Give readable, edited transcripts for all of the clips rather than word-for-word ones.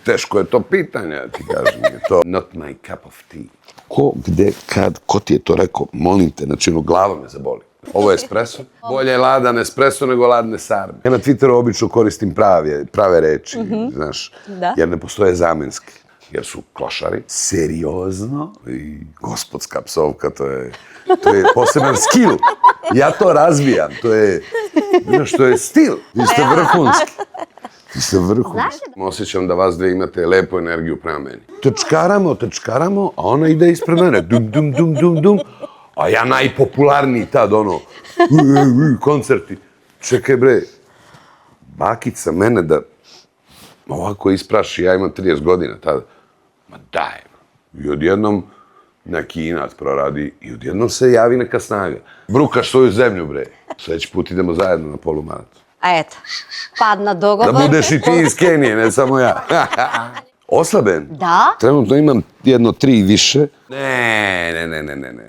Teško je to pitanje, ja ti kažem. Je to not my cup of tea. Ko, gde, kad, ko ti je to rekao? Molim te, znači, glava me zaboli. Ovo je espresso. Bolje je ladan espresso nego ladne sarme. Ja na Twitteru obično koristim prave reči, znaš, jer ne postoje zamenski. Jer su klošari. Seriozno i gospodska psovka, to je poseban skill. Ja to razvijam, to je, znaš, to je stil. Vi ste vrhunski. Vi ste vrhunski. Osjećam da vas dve imate lepu energiju prema meni. Tečkaramo, a ona ide ispred mene. Dum. A ja najpopularniji tad, koncerti. Čekaj bre, bakica mene da ovako ispraši, ja imam 30 godina tada. Ma daj. I odjednom neki inat proradi i odjednom se javi neka snaga. Brukaš svoju zemlju, bre. Sljedeći put idemo zajedno na polumaraton. A eto, pad na dogovor. Da budeš i ti iz Kenije, ne samo ja. Oslaben? Da. Trenutno imam 1-3 više.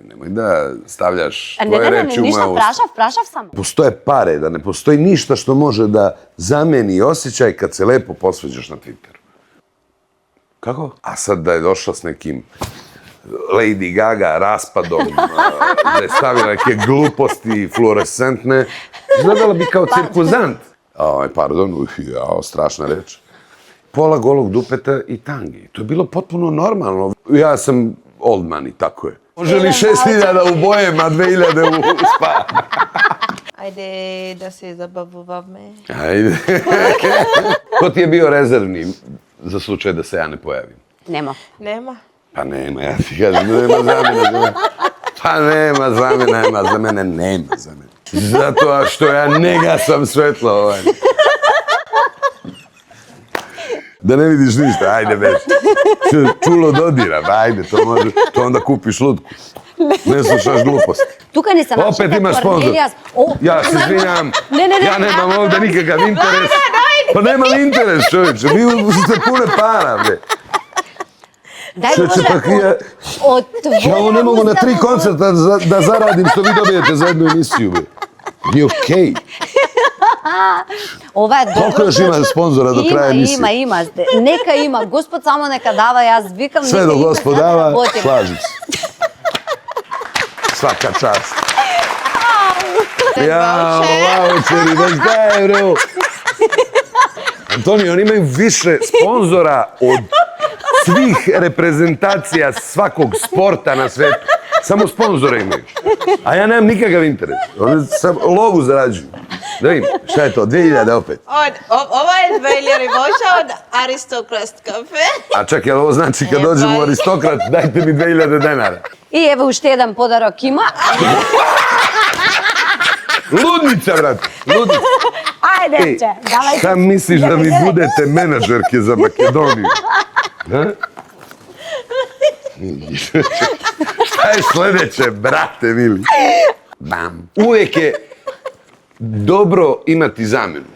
Nemoj da stavljaš tvoje reči u moje usta. Ništa, prašav samo. Postoje pare, da ne postoji ništa što može da zameni osjećaj kad se lepo posveđaš na Twitteru. Kako? A sad da je došla s nekim Lady Gaga raspadom, da je stavila neke gluposti fluorescentne, izgledala bi kao cirkuzant. Pardon, strašna reč. Pola golog dupeta i tangi. To je bilo potpuno normalno. Ja sam old money, tako je. Može li 6.000 u bojem, a 2.000 u spa? Ajde da se zabavujeme. Ajde. Ko ti je bio rezervni za slučaj da se ja ne pojavim? Nema. Pa nema, ja ti kažem, nema zamena za mene. Pa nema za mene, nema za mene. Zato što ja ne gasam svetlo ovaj. Da ne vidiš ništa, ajde već. Čulo dodiram, ajde, to onda kupiš lutku. Ne slušaš gluposti. Tukaj nisam naša opet imaš sponzor. Ja se izvinjam, ja nemam ovdje nikakav interes. Pa nemam interes, čovječe, mi ste pune para, bre. Čovječe, pa ja ovo ne mogu na 3 koncerta da zaradim što vi dobijete za jednu emisiju, bre. Nije okej. Koliko još ima sponzora do kraja emisije? Ima. Neka ima. Gospod samo neka dava, jaz vikam. Sve do Gospod dava, slažem se. Svaka čast. Ja, voucheri, da šta je, bro? Antonio, oni imaju više sponzora od svih reprezentacija svakog sporta na svetu. Samo sponzore imaju. A ja nemam nikakav interes. Oni sam lovu zarađuju. Da vidim, šta je to? 2.000 opet. Ovo je 2.000 riboša od Aristokrat kafe. A čak, jel ovo znači kad dođem u Aristokrat, dajte mi 2.000 denara. I evo ušte jedan podarok ima. Ludnica, brate, ludnica. Ajde, davajte. Šta misliš da mi budete menadžerke za Makedoniju? Šta je sljedeće, brate mili? Uvijek je dobro imati zamjenu.